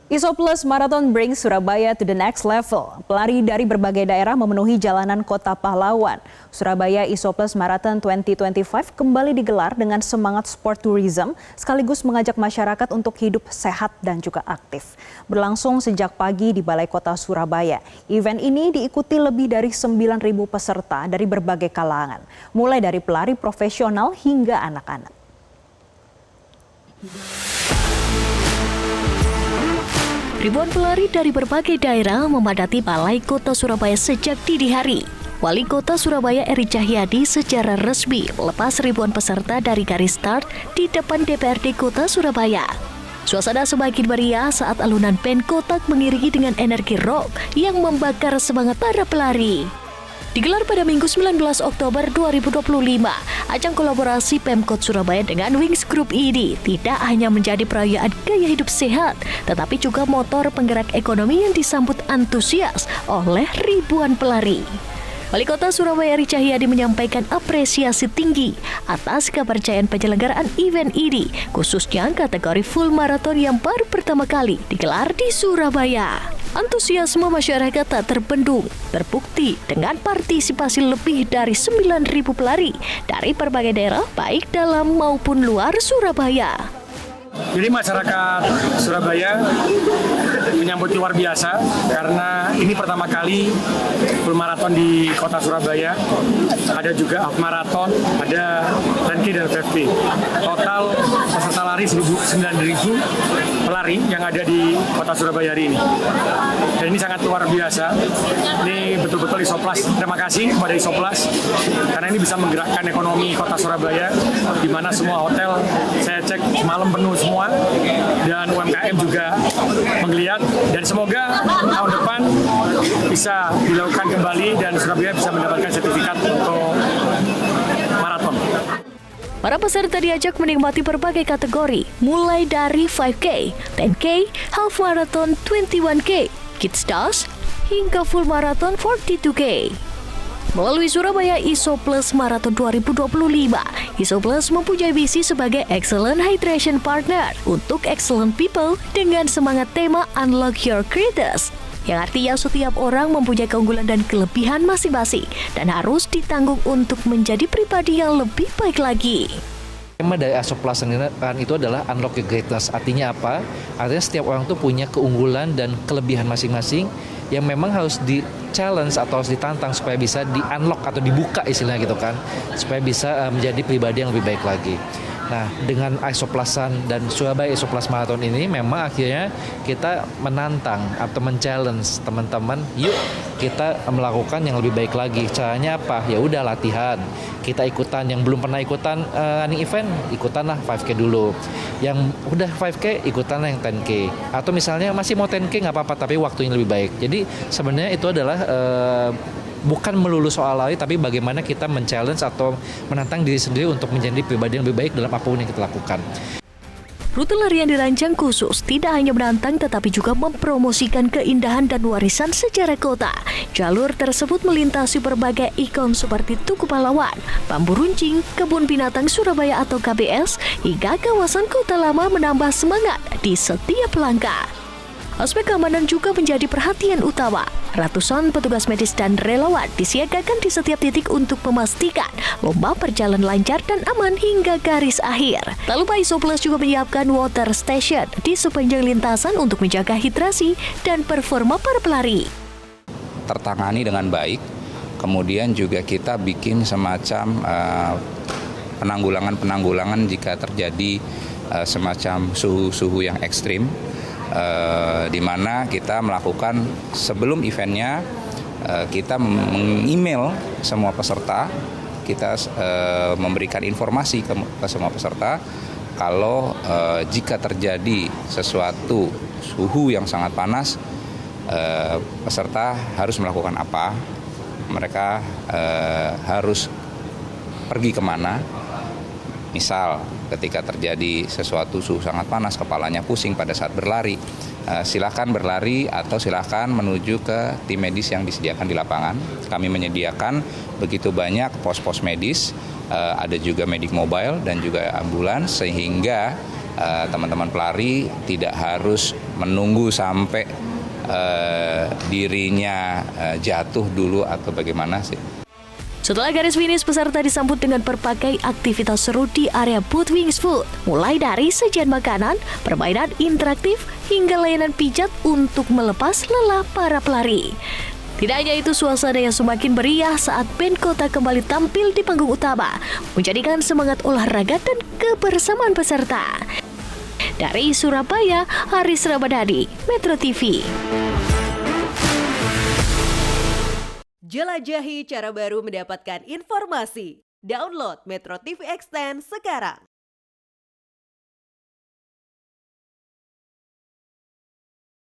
Isoplus Marathon brings Surabaya to the next level. Pelari dari berbagai daerah memenuhi jalanan kota pahlawan. Surabaya Isoplus Marathon 2025 kembali digelar dengan semangat sport tourism sekaligus mengajak masyarakat untuk hidup sehat dan juga aktif. Berlangsung sejak pagi di Balai Kota Surabaya. Event ini diikuti lebih dari 9.000 peserta dari berbagai kalangan, mulai dari pelari profesional hingga anak-anak. Ribuan pelari dari berbagai daerah memadati Balai Kota Surabaya sejak dini hari. Wali Kota Surabaya Eri Cahyadi secara resmi melepas ribuan peserta dari garis start di depan DPRD Kota Surabaya. Suasana semakin meriah saat alunan band kotak mengiringi dengan energi rock yang membakar semangat para pelari. Digelar pada Minggu 19 Oktober 2025, ajang kolaborasi Pemkot Surabaya dengan Wings Group ini tidak hanya menjadi perayaan gaya hidup sehat, tetapi juga motor penggerak ekonomi yang disambut antusias oleh ribuan pelari. Wali Kota Surabaya Eri Cahyadi menyampaikan apresiasi tinggi atas kepercayaan penyelenggaraan event ini, khususnya kategori full marathon yang baru pertama kali digelar di Surabaya. Antusiasme masyarakat tak terbendung, terbukti dengan partisipasi lebih dari 9.000 pelari dari berbagai daerah baik dalam maupun luar Surabaya. Jadi masyarakat Surabaya menyambut luar biasa karena ini pertama kali full marathon di kota Surabaya. Ada juga half marathon, ada 10K dan 5K. Total peserta lari 9.000 pelari yang ada di kota Surabaya hari ini. Dan ini sangat luar biasa. Ini betul-betul Isoplus. Terima kasih kepada Isoplus karena ini bisa menggerakkan ekonomi kota Surabaya, di mana semua hotel saya cek malam penuh semua, dan UMKM juga menggeliat, dan semoga tahun depan bisa dilakukan kembali dan Surabaya bisa mendapatkan sertifikat untuk maraton. Para peserta diajak menikmati berbagai kategori, mulai dari 5K, 10K, half marathon 21K, kids stars, hingga full marathon 42K. Melalui Surabaya Isoplus Marathon 2025, Isoplus mempunyai visi sebagai Excellent Hydration Partner untuk Excellent People dengan semangat tema Unlock Your Greatest, yang artinya setiap orang mempunyai keunggulan dan kelebihan masing-masing dan harus ditanggung untuk menjadi pribadi yang lebih baik lagi. Tema dari Isoplus itu adalah Unlock Your Greatest. Artinya apa? Artinya setiap orang tuh punya keunggulan dan kelebihan masing-masing yang memang harus di-challenge atau harus ditantang supaya bisa di-unlock atau dibuka istilahnya gitu kan, supaya bisa menjadi pribadi yang lebih baik lagi. Nah, dengan Isoplusan dan Surabaya Isoplus Marathon ini memang akhirnya kita menantang atau men-challenge teman-teman, yuk kita melakukan yang lebih baik lagi. Caranya apa? Ya udah latihan. Kita ikutan, yang belum pernah ikutan running event, ikutanlah 5K dulu. Yang udah 5K, ikutanlah yang 10K. Atau misalnya masih mau 10K nggak apa-apa, tapi waktunya lebih baik. Jadi sebenarnya itu adalah bukan melulu soal lari, tapi bagaimana kita men-challenge atau menantang diri sendiri untuk menjadi pribadi yang lebih baik dalam apapun yang kita lakukan. Rute lari yang dirancang khusus tidak hanya menantang tetapi juga mempromosikan keindahan dan warisan sejarah kota. Jalur tersebut melintasi berbagai ikon seperti Tugu Pahlawan, Bambu Runcing, Kebun Binatang Surabaya atau KBS, hingga kawasan kota lama menambah semangat di setiap langkah. Aspek keamanan juga menjadi perhatian utama. Ratusan petugas medis dan relawan disiagakan di setiap titik untuk memastikan lomba berjalan lancar dan aman hingga garis akhir. Tak lupa Isoplus juga menyiapkan water station di sepanjang lintasan untuk menjaga hidrasi dan performa para pelari. Tertangani dengan baik, kemudian juga kita bikin semacam penanggulangan jika terjadi semacam suhu yang ekstrim. Di mana kita melakukan sebelum eventnya, kita meng-email semua peserta, kita memberikan informasi ke semua peserta kalau jika terjadi sesuatu suhu yang sangat panas, peserta harus melakukan apa, mereka harus pergi kemana. Misal ketika terjadi sesuatu suhu sangat panas, kepalanya pusing pada saat berlari, silakan berlari atau silakan menuju ke tim medis yang disediakan di lapangan. Kami menyediakan begitu banyak pos-pos medis, ada juga medik mobile dan juga ambulans, sehingga teman-teman pelari tidak harus menunggu sampai dirinya jatuh dulu atau bagaimana sih. Setelah garis finish, peserta disambut dengan berbagai aktivitas seru di area Booth Wings Food, mulai dari sajian makanan, permainan interaktif, hingga layanan pijat untuk melepas lelah para pelari. Tidak hanya itu, suasana yang semakin meriah saat band kota kembali tampil di panggung utama, menjadikan semangat olahraga dan kebersamaan peserta. Dari Surabaya, Haris Ramadhani, Metro TV. Jelajahi cara baru mendapatkan informasi. Download Metro TV Extend sekarang.